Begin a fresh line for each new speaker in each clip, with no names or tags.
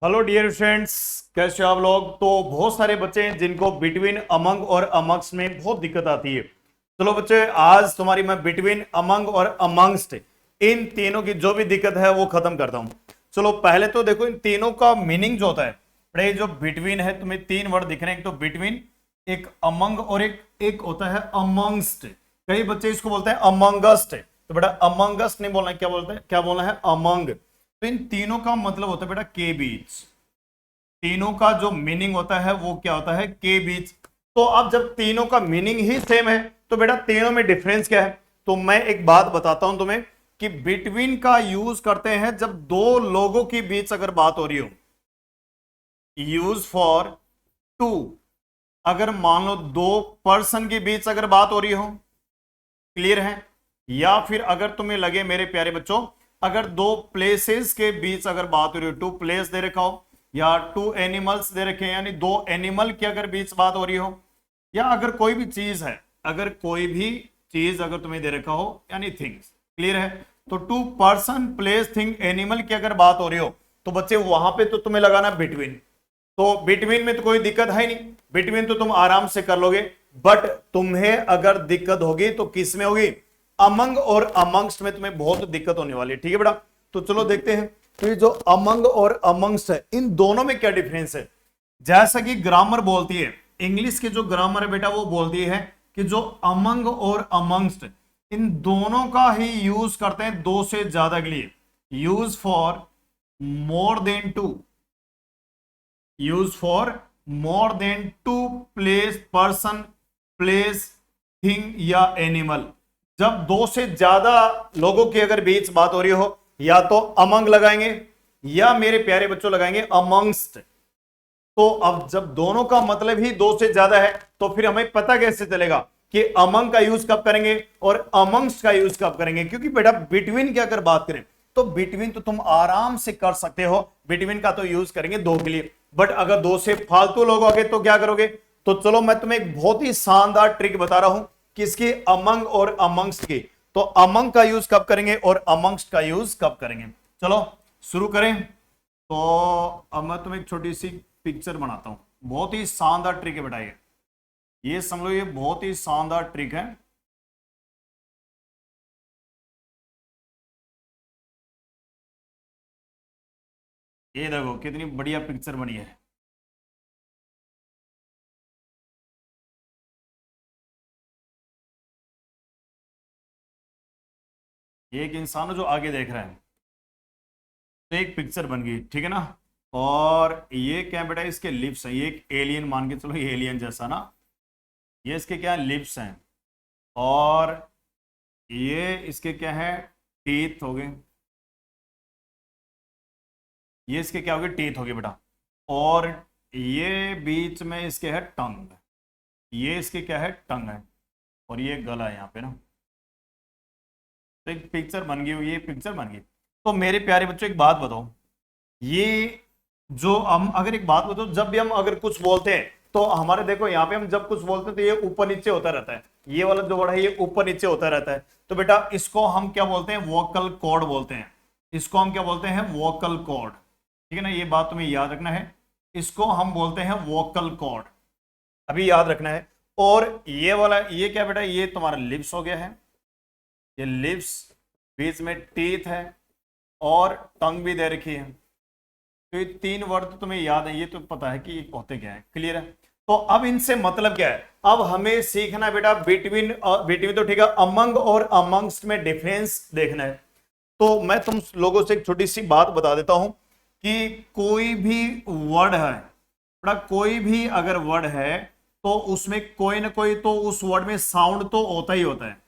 Hello dear friends, कैसे हो आप लोग। तो बहुत सारे बच्चे हैं जिनको बिटवीन अमंग और अमंगस्ट में बहुत दिक्कत आती है। चलो बच्चे, आज तुम्हारी मैं बिटवीन अमंग और अमंगस्ट इन तीनों की जो भी दिक्कत है वो खत्म करता हूं। चलो पहले तो देखो इन तीनों का मीनिंग जो होता है। ये जो बिटवीन है, तुम्हें तीन वर्ड दिख रहे हैं, एक तो बिटवीन, एक अमंग और एक होता है अमंगस्ट। कई बच्चे इसको बोलते हैं अमंगस्ट, तो बेटा अमंगस्ट नहीं बोलना है, क्या बोलते हैं, क्या बोलना है, अमंग। तो इन तीनों का मतलब होता है बेटा के बीच। तीनों का जो मीनिंग होता है वो क्या होता है, के बीच। तो अब जब तीनों का मीनिंग ही सेम है तो बेटा तीनों में डिफरेंस क्या है। तो मैं एक बात बताता हूं तुम्हें कि बिटवीन का यूज करते हैं जब दो लोगों के बीच अगर बात हो रही हो। यूज फॉर टू, अगर मान लो दो पर्सन के बीच अगर बात हो रही हो, क्लियर है। या फिर अगर तुम्हें लगे मेरे प्यारे बच्चों, अगर दो प्लेसेस के बीच अगर बात हो रही हो, टू प्लेस दे रखा हो या टू एनिमल्स दे रखे हैं, यानी दो एनिमल की अगर बीच बात हो रही हो, या अगर कोई भी चीज है, अगर कोई भी चीज अगर तुम्हें दे रखा हो यानी थिंग्स, क्लियर है। तो two person place thing animal की अगर बात हो रही हो तो बच्चे वहां पे तो तुम्हें लगाना बिटवीन। तो बिटवीन में तो कोई दिक्कत है नहीं, बिटवीन तो तुम आराम से कर लोगे। बट तुम्हें अगर दिक्कत होगी तो किस में होगी, अमंग और अमंगस्ट में तुम्हें बहुत दिक्कत होने वाली है। ठीक है बेटा, तो चलो देखते हैं। तो ये जो अमंग और अमंगस्ट है, इन दोनों में क्या डिफरेंस है। जैसा कि ग्रामर बोलती है, इंग्लिश की जो ग्रामर है बेटा वो बोलती है कि जो अमंग और अमंगस्ट, इन दोनों का ही यूज करते हैं दो से ज्यादा के लिए। Use for more than two, use for more than two place person place thing या एनिमल। जब दो से ज्यादा लोगों की अगर बीच बात हो रही हो, या तो अमंग लगाएंगे या मेरे प्यारे बच्चों लगाएंगे अमंगस्ट। तो अब जब दोनों का मतलब ही दो से ज्यादा है तो फिर हमें पता कैसे चलेगा कि अमंग का यूज कब करेंगे और अमंगस्ट का यूज कब करेंगे। क्योंकि बेटा बिटवीन की अगर बात करें तो बिटवीन तो तुम आराम से कर सकते हो, बिटवीन का तो यूज करेंगे दो के लिए। बट अगर दो से फालतू लोग हो गए तो क्या करोगे। तो चलो मैं तुम्हें एक बहुत ही शानदार ट्रिक बता रहा हूं किसकी, अमंग और अमंगस्ट की। तो अमंग का यूज कब करेंगे और अमंगस्ट का यूज कब करेंगे। चलो शुरू करें। तो अब मैं तुम्हें एक छोटी सी पिक्चर बनाता हूं। बहुत ही शानदार ट्रिक है बेटा, ये समझ लो, ये बहुत ही शानदार ट्रिक है। ये देखो कितनी बढ़िया पिक्चर बनी है। ये एक इंसान है जो आगे देख रहा है, तो एक पिक्चर बन गई, ठीक है ना। और ये क्या बेटा, इसके लिप्स हैं, ये एक एलियन मान के चलो, ये एलियन जैसा ना, ये इसके क्या लिप्स हैं। और ये इसके क्या है, टीथ हो गए। ये इसके क्या हो गए, टीथ हो गए बेटा। और ये बीच में इसके है टंग, ये इसके क्या है, टंग है। और ये गला है यहाँ पे ना। तो एक पिक्चर बन गई, ये पिक्चर बन गई। तो मेरे प्यारे बच्चों एक बात बताओ, ये जो हम अगर एक बात बताओ, जब भी हम अगर कुछ बोलते हैं तो हमारे देखो यहाँ पे हम जब कुछ बोलते हैं तो ये ऊपर नीचे होता रहता है। ये वाला जो वर्ड है ये ऊपर नीचे होता रहता है। तो बेटा इसको हम क्या बोलते हैं, वोकल कॉर्ड बोलते हैं। इसको हम क्या बोलते हैं, वोकल कॉर्ड। ठीक है ना, ये बात तुम्हें याद रखना है। इसको हम बोलते हैं वोकल कॉर्ड, अभी याद रखना है। और ये वाला ये क्या बेटा, ये तुम्हारा लिप्स हो गया है, ये लिप्स, बीच में टीथ है और टंग भी दे रखी है। तो ये तीन वर्ड तो तुम्हें याद है, ये तो पता है कि ये होते क्या है, क्लियर है। तो अब इनसे मतलब क्या है, अब हमें सीखना है बेटा बिटवीन, बिटवीन तो ठीक है, अमंग और अमंगस्ट में डिफरेंस देखना है। तो मैं तुम लोगों से एक छोटी सी बात बता देता हूं कि कोई भी वर्ड है बेटा, कोई भी अगर वर्ड है तो उसमें कोई ना कोई तो उस वर्ड में साउंड तो होता ही होता है।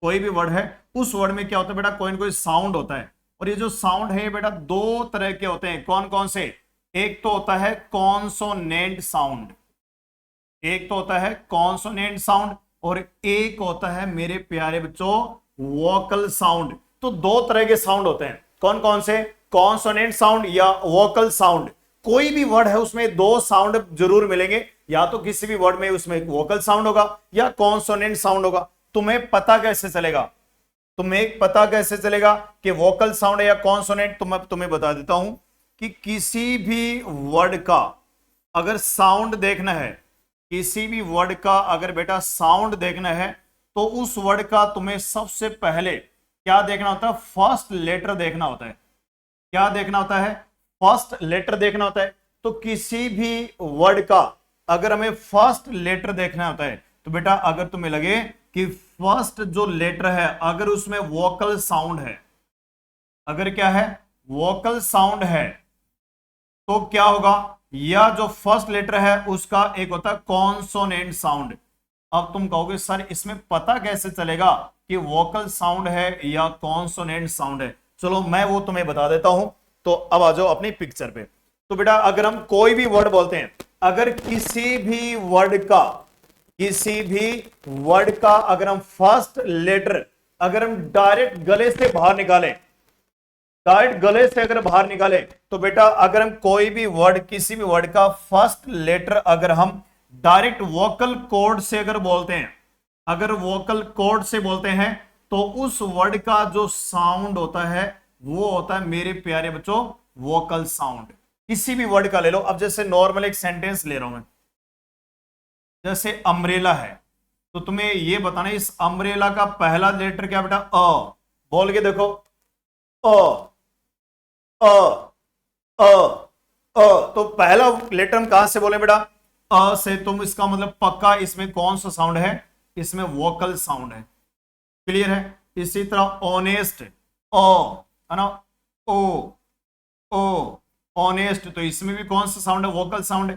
कोई भी वर्ड है उस वर्ड में क्या होता है बेटा, कोई ना कोई साउंड होता है। और ये जो साउंड है बेटा दो तरह के होते हैं, कौन कौन से, एक तो होता है कॉन्सोनेंट साउंड, एक तो होता है कॉन्सोनेंट साउंड, और एक होता है मेरे प्यारे बच्चों वोकल साउंड। तो दो तरह के साउंड होते हैं, कौन कौन से, कॉन्सोनेंट साउंड या वोकल साउंड। कोई भी वर्ड है उसमें दो साउंड जरूर मिलेंगे, या तो किसी भी वर्ड में उसमें वोकल साउंड होगा या कॉन्सोनेंट साउंड होगा। तुम्हें पता कैसे चलेगा, तुम्हें पता कैसे चलेगा कि वोकल साउंड है या कॉन्सोनेंट, तो मैं तुम्हें बता देता हूं कि किसी भी वर्ड का अगर साउंड देखना है, किसी भी वर्ड का अगर बेटा साउंड देखना है, तो उस वर्ड का तुम्हें सबसे पहले क्या देखना होता है? फर्स्ट लेटर देखना होता है। क्या देखना होता है? फर्स्ट लेटर देखना होता है। तो किसी भी वर्ड का अगर हमें फर्स्ट लेटर देखना होता है, तो बेटा अगर तुम्हें लगे कि फर्स्ट जो लेटर है अगर उसमें वोकल साउंड है, अगर क्या है? वोकल साउंड है, तो क्या होगा? या जो फर्स्ट लेटर है उसका एक होता है कॉन्सोनेंट साउंड। अब तुम कहोगे सर इसमें पता कैसे चलेगा कि वोकल साउंड है या कॉन्सोनेंट साउंड है? चलो मैं वो तुम्हें बता देता हूं। तो अब आ जाओ अपनी पिक्चर पे। तो बेटा अगर हम कोई भी वर्ड बोलते हैं, अगर किसी भी वर्ड का अगर हम फर्स्ट लेटर अगर हम डायरेक्ट गले से बाहर निकालें, तो बेटा अगर हम कोई भी वर्ड, किसी भी वर्ड का फर्स्ट लेटर अगर हम डायरेक्ट वोकल कॉर्ड से अगर बोलते हैं, तो उस वर्ड का जो साउंड होता है वो होता है मेरे प्यारे बच्चों वोकल साउंड। किसी भी वर्ड का ले लो। अब जैसे नॉर्मल एक सेंटेंस ले रहा हूं मैं, जैसे अम्ब्रेला है, तो तुम्हें ये बताना है इस अम्ब्रेला का पहला लेटर क्या बेटा? अ। बोल के देखो, अ अ अ अ। तो पहला लेटर हम कहां से बोले बेटा? अ से। तुम इसका मतलब पक्का इसमें कौन सा साउंड है? इसमें वोकल साउंड है। क्लियर है? इसी तरह ऑनेस्ट, ओ है ना, ओ ऑनेस्ट, तो इसमें भी कौन सा साउंड है? वोकल साउंड है।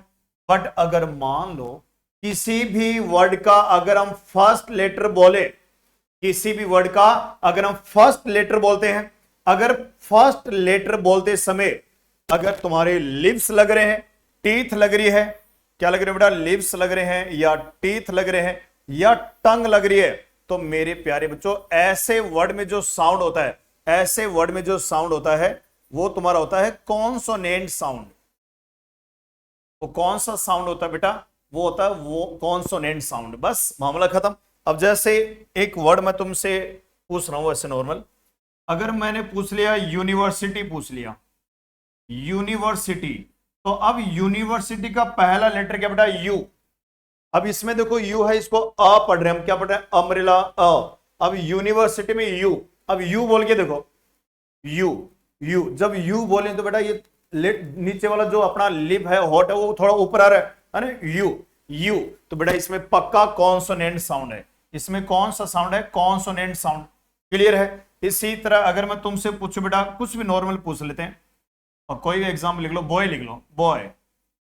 बट अगर मान लो किसी भी वर्ड का अगर हम फर्स्ट लेटर बोले, किसी भी वर्ड का अगर हम फर्स्ट लेटर बोलते हैं, अगर फर्स्ट लेटर बोलते समय अगर तुम्हारे लिप्स लग रहे हैं, टीथ लग रही है, क्या लग रहे हैं बेटा? लिप्स लग रहे हैं या टीथ लग रहे हैं या टंग लग रही है, तो मेरे प्यारे बच्चों ऐसे वर्ड में जो साउंड होता है, वो तुम्हारा होता है कॉन्सोनेंट साउंड। वो कौन सा साउंड होता है बेटा? वो होता है वो कॉन्सोनेंट साउंड। बस मामला खत्म। अब जैसे एक वर्ड मैं तुमसे पूछ रहा हूं वैसे नॉर्मल, अगर मैंने पूछ लिया यूनिवर्सिटी, तो अब यूनिवर्सिटी का पहला लेटर क्या बेटा? यू। अब इसमें देखो यू है, इसको अ पढ़ रहे हैं हम, क्या पढ़ रहे हैं? अम्ब्रेला, अ। अब यूनिवर्सिटी में यू, अब यू बोल के देखो, यू जब यू बोले तो बेटा ये नीचे वाला जो अपना लिप है, हॉट है, वो थोड़ा ऊपर आ रहा है ना? यू। तो बेटा इसमें पक्का कॉन्सोनेंट साउंड है। इसमें कौन सा साउंड है? Consonant sound. क्लियर है? इसी तरह अगर मैं तुमसे पूछूं बेटा, कुछ भी नॉर्मल पूछ लेते हैं और कोई भी एग्जाम लिख लो, बॉय लिख लो, बॉय,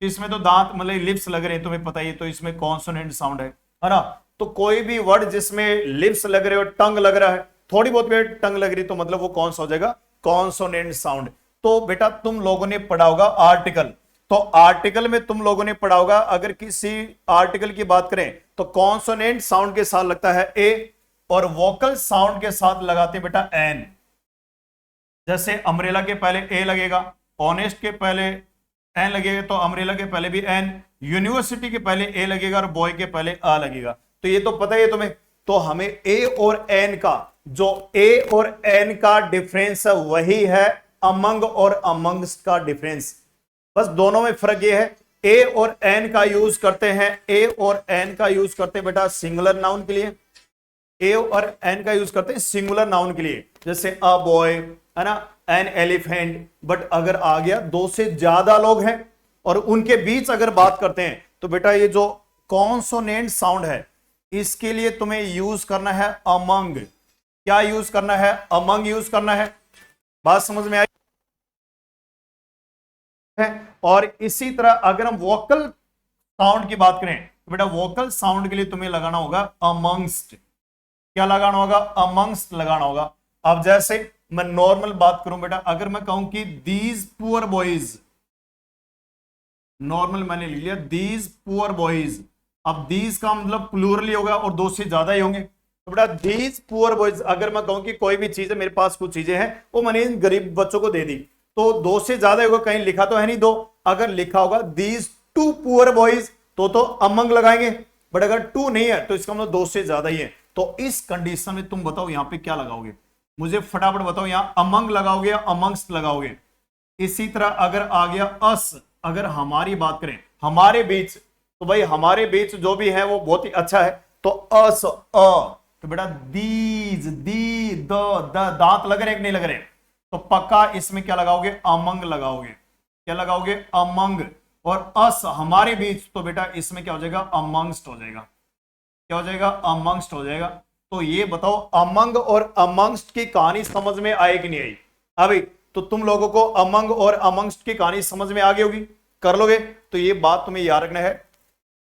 इसमें तो दांत मतलब लिप्स लग रहे हैं, तुम्हें पता ही, तो इसमें कॉन्सोनेंट साउंड है ना? तो कोई भी वर्ड जिसमें लिप्स लग रहे हो, टंग लग रहा है, थोड़ी बहुत भी टंग लग रही, तो मतलब वो कौन सा हो जाएगा? Consonant sound. तो बेटा तुम लोगों ने पढ़ा होगा आर्टिकल, तो आर्टिकल में तुम लोगों ने पढ़ा होगा अगर किसी आर्टिकल की बात करें तो कॉन्सोनेंट साउंड के साथ लगता है ए और वोकल साउंड के साथ लगाते हैं बेटा एन। जैसे अम्ब्रेला के पहले ए लगेगा, ऑनेस्ट के पहले एन लगेगा, तो अम्ब्रेला के पहले भी एन, यूनिवर्सिटी के पहले ए लगेगा और बॉय के पहले आ लगेगा। तो ये तो पता ही है तुम्हें। तो हमें ए और एन का, जो ए और एन का डिफरेंस है वही है अमंग और अमंगस्ट का डिफरेंस। बस दोनों में फर्क ये है, ए और एन का यूज करते हैं, ए और एन का यूज करते हैं बेटा सिंगुलर नाउन के लिए, ए और एन का यूज करते हैं सिंगुलर नाउन के लिए, जैसे अ बॉय है ना, एन एलिफेंट। बट अगर आ गया दो से ज्यादा लोग हैं और उनके बीच अगर बात करते हैं, तो बेटा ये जो कॉन्सोनेंट साउंड है इसके लिए तुम्हें यूज करना है अमंग। क्या यूज करना है? अमंग यूज करना है। बात समझ में आई है? और इसी तरह अगर हम वोकल साउंड की बात करें, तो बेटा वोकल साउंड के लिए तुम्हें लगाना होगा अमंगस्ट। क्या लगाना होगा? अमंगस्ट लगाना होगा। अब जैसे मैं नॉर्मल बात करूं बेटा, अगर मैं कहूं कि दीज पुअर बॉयज, नॉर्मल मैंने लिख लिया दीज पुअर बॉयज, अब दीज का मतलब प्लूरली होगा और दो से ज्यादा ही होंगे। तो बेटा दीज पुअर बॉयज, अगर मैं कहूं कि कोई भी चीज है, मेरे पास कुछ चीजें हैं वो मैंने इन गरीब बच्चों को दे दी, तो दो से ज्यादा होगा, कहीं लिखा तो है नहीं दो। अगर लिखा होगा दीज टू पुअर बॉयज तो अमंग लगाएंगे, बट अगर टू नहीं है तो इसका मतलब दो से ज्यादा ही है। तो इस कंडीशन में तुम बताओ यहां पे क्या लगाओगे? मुझे फटाफट बताओ, यहां अमंग लगाओगे या अमंगस्ट लगाओगे? इसी तरह अगर आ गया अस, अगर हमारी बात करें हमारे बीच, तो भाई हमारे बीच जो भी है वो बहुत ही अच्छा है, तो अस अ, तो बेटा दीज दी द दांत लग रहे हैं कि नहीं लग रहे? तो पक्का इसमें क्या लगाओगे? अमंग लगाओगे। क्या लगाओगे? अमंग। और अस हमारे बीच, तो बेटा इसमें क्या हो जाएगा? अमंगस्ट हो जाएगा। क्या हो जाएगा? अमंगस्ट हो जाएगा। तो ये बताओ अमंग और अमंगस्ट की कहानी समझ में आई कि नहीं आई? अभी तो तुम लोगों को अमंग और अमंगस्ट की कहानी समझ में आ गई होगी, कर लोगे? तो ये बात तुम्हें याद रखना है,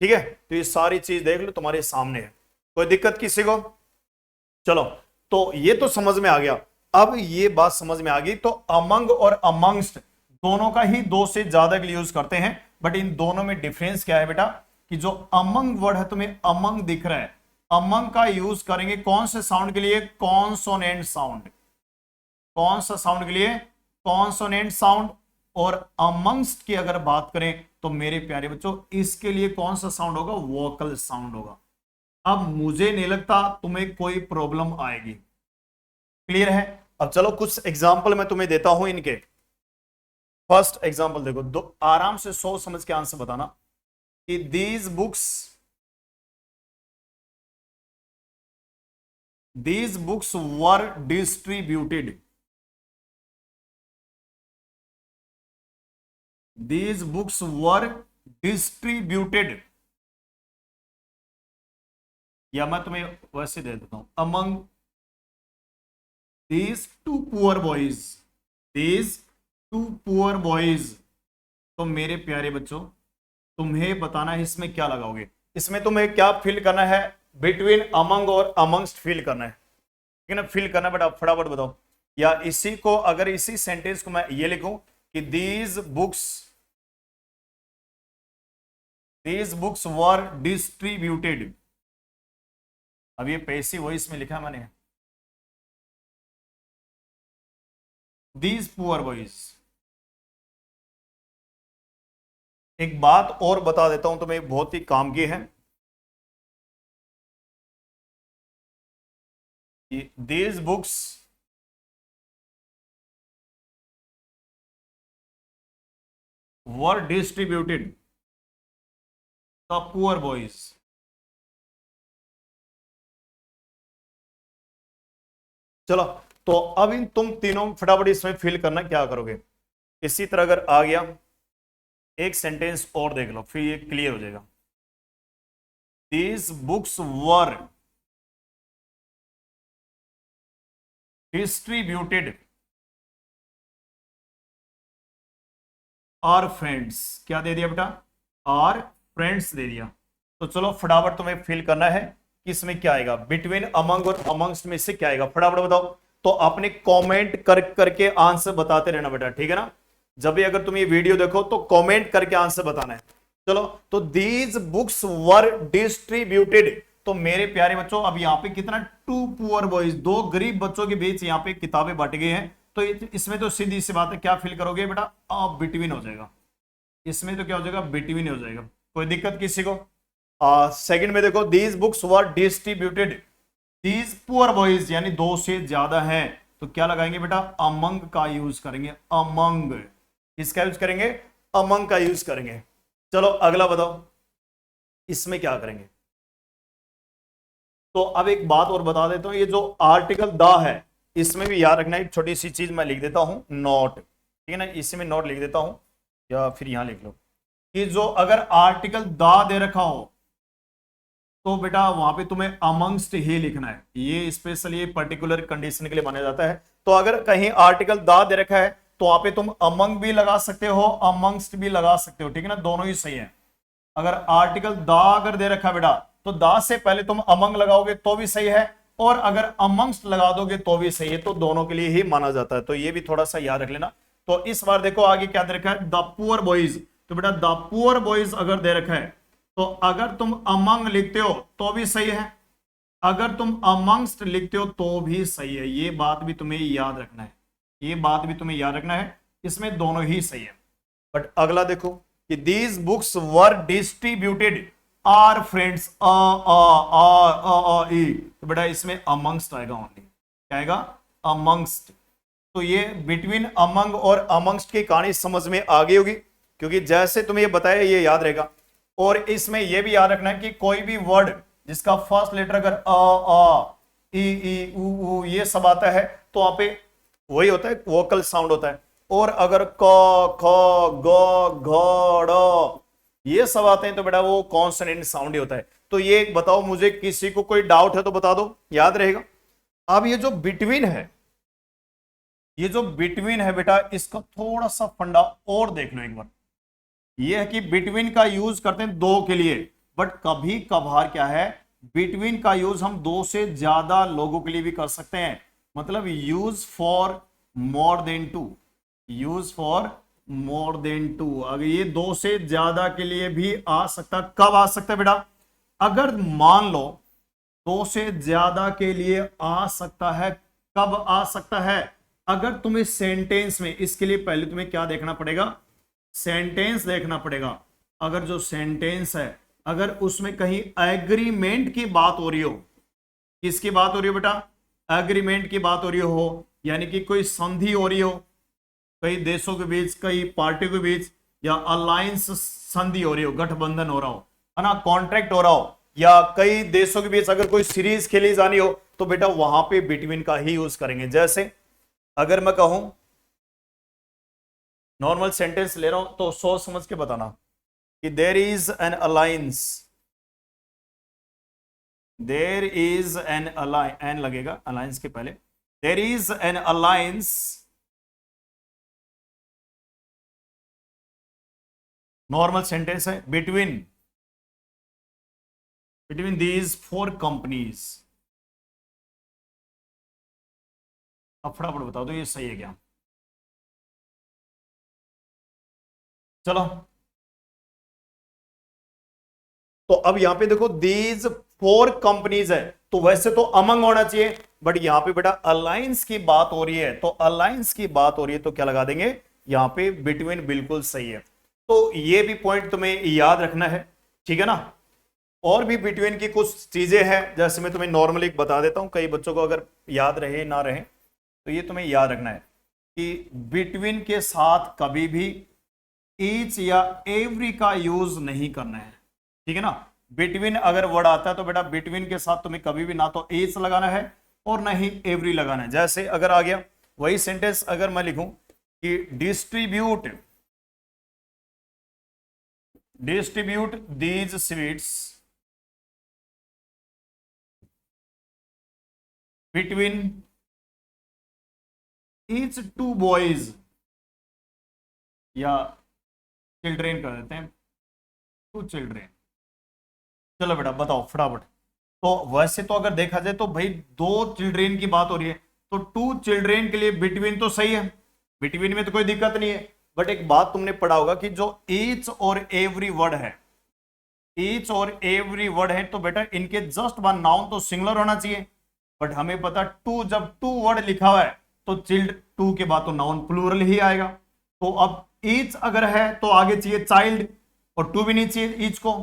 ठीक है? तो ये सारी चीज देख लो तुम्हारे सामने है, कोई दिक्कत किसी को? चलो, तो ये तो समझ में आ गया। अब ये बात समझ में आ गई, तो अमंग और अमंगस्ट दोनों का ही दो से ज्यादा के लिए यूज करते हैं, बट इन दोनों में डिफरेंस क्या है बेटा? कि जो अमंग वर्ड है, तुम्हें अमंग दिख रहा है, अमंग का यूज करेंगे कौन से साउंड के लिए? Consonant sound. कौन सा साउंड के लिए? Consonant sound. और अमंगस्ट की अगर बात करें तो मेरे प्यारे बच्चों इसके लिए कौन सा साउंड होगा? वोकल साउंड होगा। अब मुझे नहीं लगता तुम्हें कोई प्रॉब्लम आएगी, क्लियर है? अब चलो कुछ एग्जाम्पल मैं तुम्हें देता हूं इनके। फर्स्ट एग्जाम्पल देखो, दो आराम से सोच समझ के आंसर बताना कि these books were distributed. These books were distributed, या मैं तुम्हें वैसे दे देता हूं, among these two poor boys, these two poor boys। तो मेरे प्यारे बच्चों तुम्हें बताना है इसमें क्या लगाओगे, इसमें तुम्हें क्या फिल करना है? बिटवीन अमंग और अमंगस्ट फिल करना है, ठीक है ना? फिल करना है, बट आप फटाफट बताओ। या इसी को अगर इसी सेंटेंस को मैं ये लिखूं कि these books were distributed। अब ये पैसी वॉइस में लिखा मैंने, these poor boys। एक बात और बता देता हूं तुम्हें, बहुत ही काम की है। these books were distributed the poor boys। चलो, तो अब इन तुम तीनों फटाफट इसमें फिल करना, क्या करोगे? इसी तरह अगर आ गया एक सेंटेंस और देख लो, फिर ये क्लियर हो जाएगा। These books were distributed our friends। क्या दे दिया बेटा? our friends दे दिया। तो चलो फटाफट तुम्हें फिल करना है कि इसमें क्या आएगा, बिटवीन अमंग और अमंगस्ट में से क्या आएगा, फटाफट बताओ। तो आपने कमेंट करके आंसर बताते रहना बेटा, ठीक है ना? जब भी अगर तुम ये वीडियो देखो तो कमेंट करके आंसर बताना है। चलो, तो दीज बुक्स वर डिस्ट्रीब्यूटेड, तो मेरे प्यारे बच्चों अब यहाँ पे कितना? टू पुअर बॉयज, दो गरीब बच्चों के बीच यहाँ पे किताबें बांटी गई हैं। तो इसमें तो सीधी सी बात है, क्या फिल करोगे बेटा? बिटवीन हो जाएगा। इसमें तो क्या हो जाएगा? बिटवीन हो जाएगा। कोई दिक्कत किसी को? सेकंड में देखो, these books were distributed these poor boys, यानी दो से ज्यादा है, तो क्या लगाएंगे बेटा? अमंग का यूज करेंगे। अमंग, किसका यूज करेंगे? अमंग का यूज करेंगे। चलो अगला बताओ, इसमें क्या करेंगे? तो अब एक बात और बता देता हूं, ये जो आर्टिकल द है इसमें भी याद रखना, एक छोटी सी चीज मैं लिख देता हूं, नोट, ठीक है ना? इसमें नोट लिख देता हूं, या फिर यहां लिख लो कि जो अगर आर्टिकल द दे रखा हो तो बेटा वहां पे तुम्हें अमंगस्ट ही लिखना है। ये स्पेशल, ये पर्टिकुलर कंडीशन के लिए माना जाता है। तो अगर कहीं आर्टिकल द दे रखा है तो वहां पे तुम अमंग भी लगा सकते हो, अमंगस्ट भी लगा सकते हो, ठीक है ना? दोनों ही सही है। अगर आर्टिकल द अगर दे रखा है बेटा, तो द से पहले तुम अमंग लगाओगे तो भी सही है, और अगर अमंगस्ट लगा दोगे तो भी सही है। तो दोनों के लिए ही माना जाता है, तो ये भी थोड़ा सा याद रख लेना। तो इस बार देखो आगे क्या दे रखा है? The poor boys. तो बेटा द पुअर बॉयज अगर दे रखा है तो अगर तुम अमंग लिखते हो तो भी सही है, अगर तुम अमंगस्ट लिखते हो तो भी सही है। ये बात भी तुम्हें याद रखना है, ये बात भी तुम्हें याद रखना है, इसमें दोनों ही सही है। बट अगला देखो कि these books were distributed our friends, तो बेटा इसमें अमंगस्ट आएगा ओनली। क्या आएगा? अमंगस्ट। तो ये बिटवीन अमंग और अमंगस्ट की कहानी समझ में आ गई होगी, क्योंकि जैसे तुम्हें ये बताया ये याद रहेगा। और इसमें ये भी याद रखना है कि कोई भी वर्ड जिसका फर्स्ट लेटर अगर आ ई ऊ ये सब आता है तो वहां पे वही होता है, वोकल साउंड होता है। और अगर क ख ग घ ड़ ये सब आते हैं तो बेटा वो कॉन्सोनेंट साउंड ही होता है। तो ये बताओ मुझे, किसी को कोई डाउट है तो बता दो, याद रहेगा। अब ये जो बिटवीन है, ये जो बिटवीन है बेटा, इसका थोड़ा सा फंडा और देख लो एक बार। ये है कि बिटवीन का यूज करते हैं दो के लिए, बट कभी कभार क्या है, बिटवीन का यूज हम दो से ज्यादा लोगों के लिए भी कर सकते हैं। मतलब use for more than two, use for more than two. अगर ये दो से ज्यादा के लिए भी आ सकता, कब आ सकता है बेटा, अगर मान लो दो से ज्यादा के लिए आ सकता है, कब आ सकता है, अगर तुम्हें सेंटेंस में, इसके लिए पहले तुम्हें क्या देखना पड़ेगा, सेंटेंस देखना पड़ेगा। अगर जो सेंटेंस है, अगर उसमें कहीं एग्रीमेंट की बात हो रही हो, किसकी बात हो रही हो बेटा, एग्रीमेंट की बात हो रही हो, यानी कि कोई संधि हो रही हो कई देशों के बीच, कई पार्टियों के बीच, या अलायंस संधि हो रही हो, गठबंधन हो रहा हो, है ना, कॉन्ट्रैक्ट हो रहा हो, या कई देशों के बीच अगर कोई सीरीज खेली जानी हो, तो बेटा वहां पे बिटवीन का ही यूज करेंगे। जैसे अगर मैं कहूं, नॉर्मल सेंटेंस ले रहा हूं तो सोच समझ के बताना कि there is an alliance, there is an alliance, an लगेगा अलायंस के पहले, there is an alliance, normal sentence है, बिटवीन दीज फोर कंपनीज। अब फटाफट बता दो ये सही है क्या। चलो तो अब यहां पे देखो, दीज फोर कंपनीज है, तो वैसे तो अमंग होना चाहिए, बट यहां पे बेटा अलायंस की बात हो रही है, तो अलायंस की बात हो रही है तो क्या लगा देंगे, यहां पे बिटवीन बिल्कुल सही है। तो ये भी पॉइंट तुम्हें याद रखना है, ठीक है ना। और भी बिटवीन की कुछ चीजें हैं, जैसे मैं तुम्हें नॉर्मली बता देता हूं, कई बच्चों को अगर याद रहे ना रहे, तो ये तुम्हें याद रखना है कि बिटवीन के साथ कभी भी ईच या एवरी का यूज नहीं करना है, ठीक है ना। बिटवीन अगर वर्ड आता है तो बेटा बिटवीन के साथ तुम्हें कभी भी ना तो ईच लगाना है और ना ही एवरी लगाना है। जैसे अगर आ गया वही सेंटेंस, अगर मैं लिखूं कि distribute these sweets between each two boys, या चिल्ड्रेन कर देते हैं, टू चिल्ड्रेन। चलो बेटा बताओ फटाफट। तो वैसे तो अगर देखा जाए तो भाई दो चिल्ड्रेन की बात हो रही है, तो टू चिल्ड्रेन के लिए बिटवीन तो सही है, बिटवीन में तो कोई दिक्कत नहीं है। बट एक बात तुमने पढ़ा होगा कि जो ईच और एवरी वर्ड है, ईच और एवरी वर्ड है, तो बेटा इनके जस्ट वन नाउन तो सिंगुलर होना चाहिए। बट हमें पता टू, जब टू वर्ड लिखा हुआ है तो चिल्ड टू के बाद तो नाउन प्लूरल ही आएगा। तो अब ईच अगर है तो आगे चाहिए चाइल्ड, और टू भी नहीं चाहिए ईच को,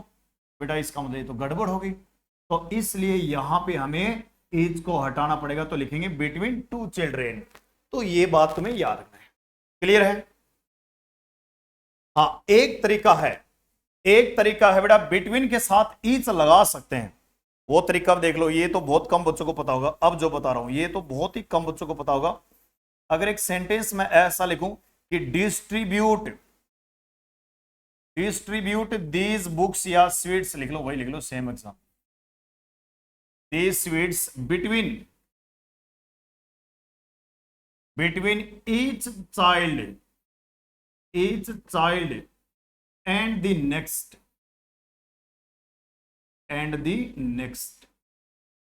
बेटा इसका मतलब तो गड़बड़ होगी। तो इसलिए यहां पे हमें ईच को हटाना पड़ेगा, तो लिखेंगे बिटवीन टू चिल्ड्रेन। तो ये बात तुम्हें याद रखना है, क्लियर है। हाँ एक तरीका है बेटा, बिटवीन के साथ ईच लगा सकते हैं, वो तरीका अब देख लो। ये तो बहुत कम बच्चों को पता होगा, अब जो बता रहा हूं ये तो बहुत ही कम बच्चों को पता होगा। अगर एक सेंटेंस में ऐसा लिखूं कि डिस्ट्रीब्यूट दीज बुक्स या स्वीट्स, लिख लो, वही लिख लो same exam, these sweets between each child and the next.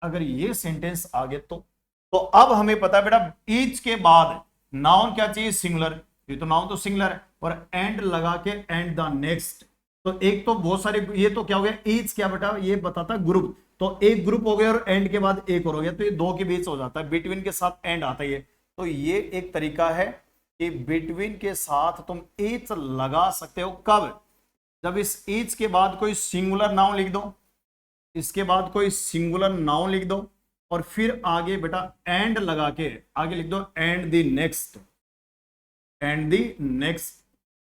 अगर ये सेंटेंस आ गया तो अब हमें पता है बेटा ईच के बाद नाउन क्या चाहिए, सिंगुलर, ये तो नाउन तो सिंगुलर है, और एंड लगा के एंड द नेक्स्ट। तो एक तो बहुत सारे, ये तो क्या हो गया, ईच क्या बेटा ये बताता है ग्रुप, तो एक ग्रुप हो गया और एंड के बाद एक और हो गया, तो ये दो के बीच हो जाता है, बिटवीन के साथ एंड आता है। तो ये एक तरीका है कि बिटवीन के साथ तुम ईच लगा सकते हो, कब, जब इस ईच के बाद कोई सिंगुलर नाउन लिख दो, इसके बाद कोई सिंगुलर नाउन लिख दो, और फिर आगे बेटा एंड लगा के आगे लिख दो and the next, and the next.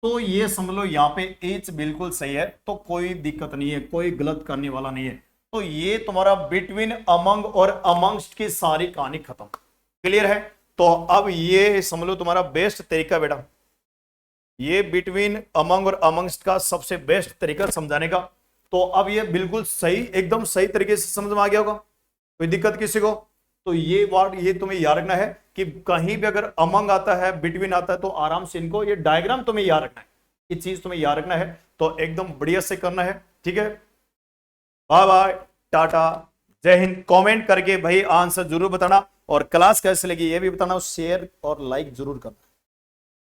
तो ये समझ लो यहाँ पे एच बिल्कुल सही है, तो कोई दिक्कत नहीं है, कोई गलत करने वाला नहीं है। तो ये तुम्हारा बिटवीन अमंग और अमंगस्ट की सारी कहानी खत्म। क्लियर है? तो अब ये समझ लो तुम्हारा बेस्ट तरीका बेटा, ये बिटवीन अमंग और अमंगस्ट का सबसे बेस्ट तरीका समझाने का। तो अब ये बिल्कुल सही, एकदम सही तरीके से समझ में आ गया होगा, कोई दिक्कत किसी को? तो ये वर्ड ये तुम्हें याद रखना है कि कहीं भी अगर अमंग आता है, बिटवीन आता है, तो आराम से इनको ये डायग्राम तुम्हें याद रखना है, ये चीज तुम्हें याद रखना है। तो एकदम बढ़िया से करना है, ठीक है। बाय बाय, टाटा, जय हिंद। कमेंट करके भाई आंसर जरूर बताना, और क्लास कैसे लगी ये भी बताना, शेयर और लाइक जरूर करना।